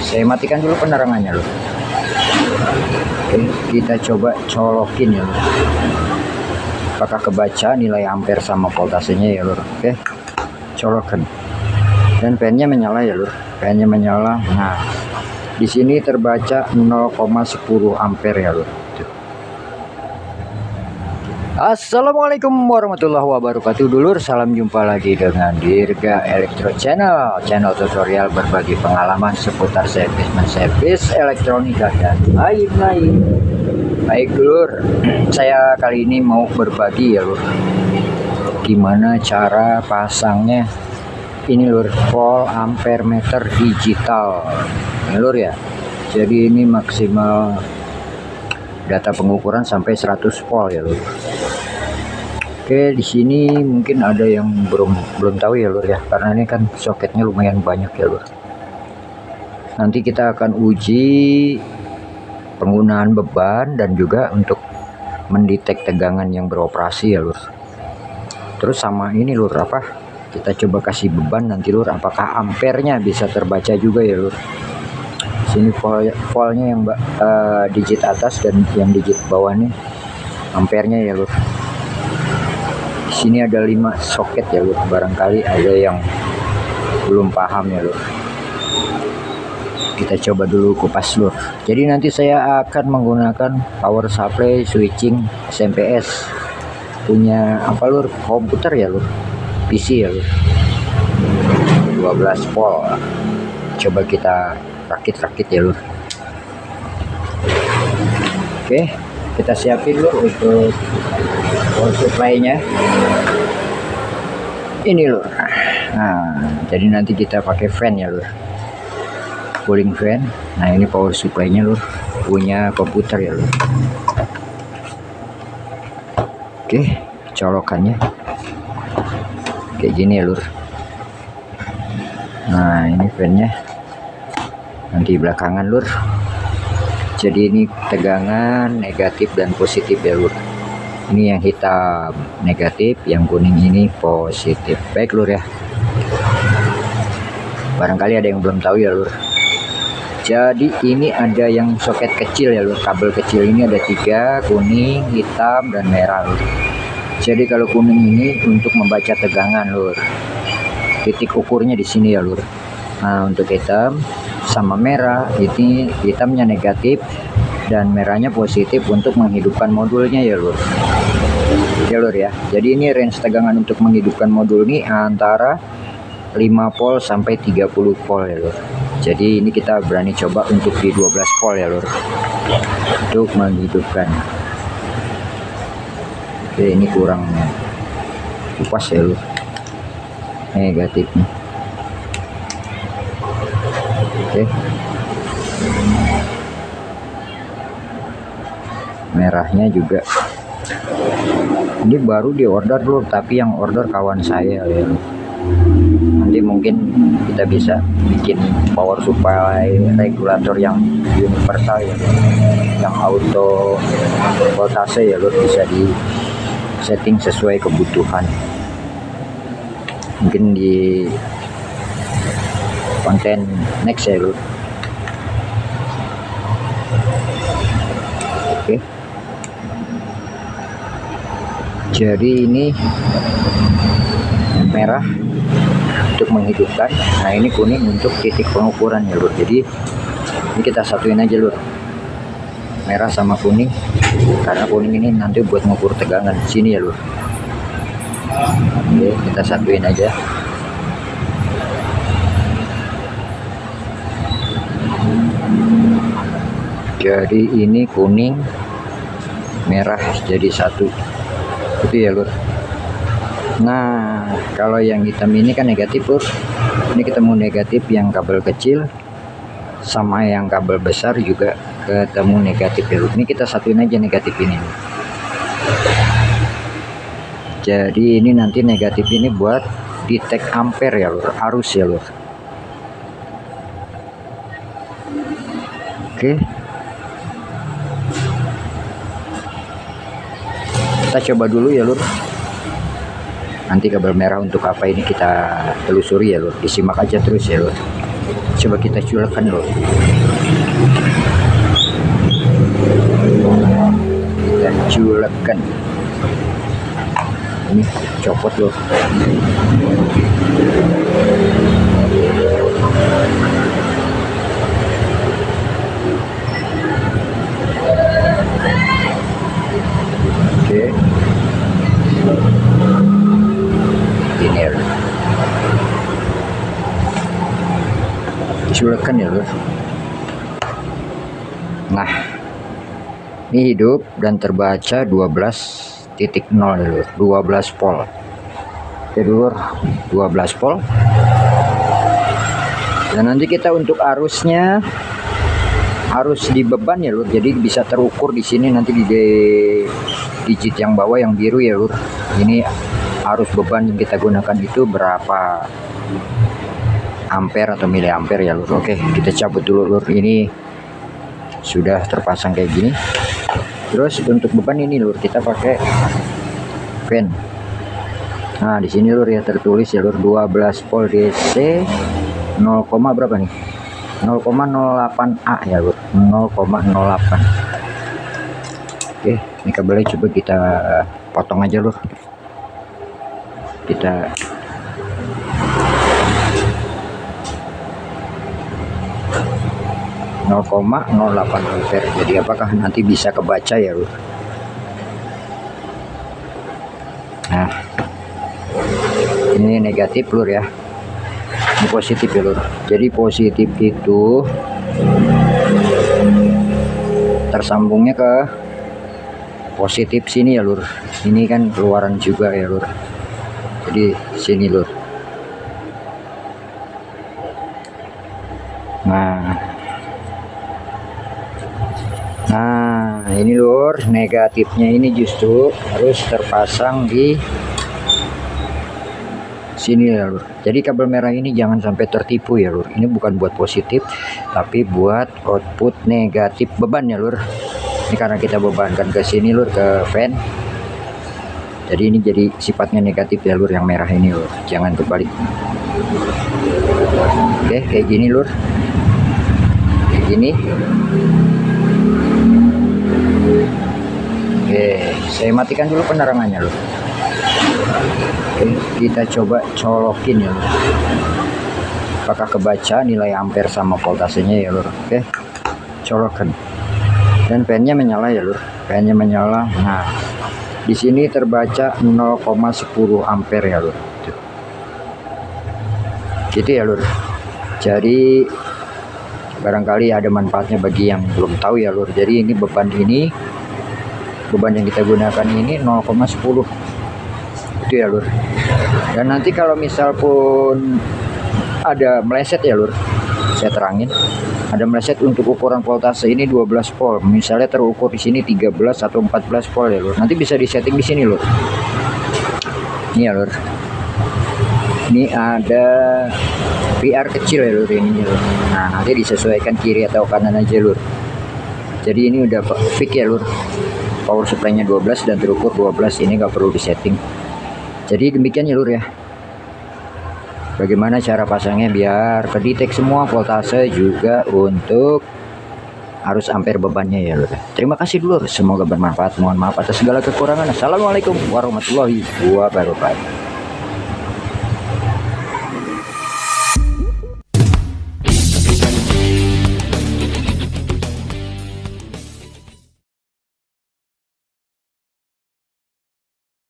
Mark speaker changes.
Speaker 1: Saya matikan dulu penerangannya lur. Oke, kita coba colokin ya lur. Apakah kebaca nilai ampere sama voltasenya ya lur. Oke, colokan. Dan pennya menyala ya lur. Pennya menyala. Nah, di sini terbaca 0,10 ampere ya lur. Assalamualaikum warahmatullahi wabarakatuh dulur, salam jumpa lagi dengan Dirga Elektro Channel, channel tutorial berbagi pengalaman seputar servis elektronika dan lain-lain. Baik dulur, saya kali ini mau berbagi ya lur, gimana cara pasangnya ini lur, volt ampere meter digital ini lur ya. Jadi ini maksimal data pengukuran sampai 100 volt ya lur. Oke, di sini mungkin ada yang belum tahu ya lur ya, karena ini kan soketnya lumayan banyak ya lur. Nanti kita akan uji penggunaan beban dan juga untuk mendetek tegangan yang beroperasi ya lur. Terus sama ini lur, apa, kita coba kasih beban nanti lur, apakah ampernya bisa terbaca juga ya lur. Sini voltnya yang digit atas dan yang digit bawah nih ampernya ya lur. Di sini ada 5 soket ya lur, barangkali ada yang belum paham ya lur. Kita coba dulu kupas lur. Jadi nanti saya akan menggunakan power supply switching SMPS punya apa lur, komputer ya lur, PC ya lur, 12 volt. Coba kita rakit-rakit ya lur. Oke, kita siapin lur untuk power supply-nya ini lur. Nah, jadi nanti kita pakai fan ya lur, cooling fan. Nah, ini power supply-nya lur, punya komputer ya lur. Oke, colokannya kayak gini ya lur. Nah, ini fan-nya nanti belakangan lur. Jadi ini tegangan negatif dan positif ya lur. Ini yang hitam negatif, yang kuning ini positif. Baik lur ya, barangkali ada yang belum tahu ya lur. Jadi ini ada yang soket kecil ya lur, kabel kecil ini ada 3, kuning, hitam, dan merah lur. Jadi kalau kuning ini untuk membaca tegangan lur, titik ukurnya di sini ya lur. Nah, untuk hitam sama merah, ini hitamnya negatif dan merahnya positif untuk menghidupkan modulnya ya lur. Ya lur ya. Jadi ini range tegangan untuk menghidupkan modul ini antara 5 volt sampai 30 volt ya lur. Jadi ini kita berani coba untuk di 12 volt ya lur, untuk menghidupkan. Oke, ini kurang kupas ya lur, negatifnya. Oke, merahnya juga ini baru di order dulu, tapi yang order kawan saya ya. Nanti mungkin kita bisa bikin power supply regulator yang universal ya, yang auto voltase ya lur, bisa di setting sesuai kebutuhan. Mungkin di konten next ya lur. Oke, jadi ini merah untuk menghidupkan, nah ini kuning untuk titik pengukuran ya lur. Jadi ini kita satuin aja lur, merah sama kuning, karena kuning ini nanti buat mengukur tegangan di sini ya lur. Oke, kita satuin aja. Jadi ini kuning merah jadi satu itu ya lur. Nah, kalau yang hitam ini kan negatif lur. Ini ketemu negatif yang kabel kecil sama yang kabel besar juga ketemu negatif ya lur. Ini kita satuin aja negatif ini. Jadi ini nanti negatif ini buat detek ampere ya lur, arus ya lur. Oke, kita coba dulu ya lur. Nanti kabel merah untuk apa ini kita telusuri ya lur, disimak aja terus ya lur. Coba kita culekkan dulu. Kita culekkan. Ini copot loh. Oke. Ini ya. Culekkan ya lur. Nah, ini hidup dan terbaca 12.0 ya lur, 12 volt. Oke lur, 12 volt. Dan nanti kita untuk arusnya harus di beban ya lur, jadi bisa terukur di sini nanti di digit yang bawah yang biru ya lur. Ini arus beban yang kita gunakan itu berapa ampere atau miliampere ya lur. Oke, kita cabut dulu lur. Ini sudah terpasang kayak gini. Terus untuk beban ini lur, kita pakai fan. Nah, di sini lur ya tertulis ya lur 12 volt DC 0, berapa nih? 0,08A ya lur, 0,08. Oke, ini kabelnya coba kita potong aja lur. Kita .08 ampere. Jadi apakah nanti bisa kebaca ya lur? Nah, ini negatif lur ya, ini positif ya lur. Jadi positif itu tersambungnya ke positif sini ya lur. Ini kan keluaran juga ya lur, jadi sini lur. Nah ini lur, negatifnya ini justru harus terpasang di sini ya lur. Jadi kabel merah ini jangan sampai tertipu ya lur. Ini bukan buat positif, tapi buat output negatif beban ya lur. Ini karena kita bebankan ke sini lur, ke fan. Jadi ini jadi sifatnya negatif ya lur, yang merah ini lur. Jangan kebalik. Oke, kayak gini lur. Kayak gini. Oke, saya matikan dulu penerangannya lur. Oke, kita coba colokin ya lur. Apakah kebaca nilai ampere sama voltasenya ya lur. Oke, colokan. Dan fan-nya menyala ya lur. Fan-nya menyala. Nah, di sini terbaca 0,10 ampere ya lur. Gitu ya lur. Jadi barangkali ada manfaatnya bagi yang belum tahu ya lur. Jadi ini beban yang kita gunakan ini 0,10 itu ya lur. Dan nanti kalau misal pun ada meleset ya lur, saya terangin, ada meleset untuk ukuran voltase ini 12 volt, misalnya terukur di sini 13 atau 14 volt ya lur, nanti bisa disetting di sini lur. Ini ya lur, ini ada PR kecil ya lur, ini lur. Nah nanti disesuaikan kiri atau kanan aja lur. Jadi ini udah fix ya lur, power supply nya 12 dan terukur 12, ini nggak perlu disetting. Jadi demikian ya lur ya, bagaimana cara pasangnya biar kedetek semua voltase juga untuk arus ampere bebannya ya lur. Terima kasih dulur, semoga bermanfaat. Mohon maaf atas segala kekurangan. Assalamualaikum warahmatullahi wabarakatuh.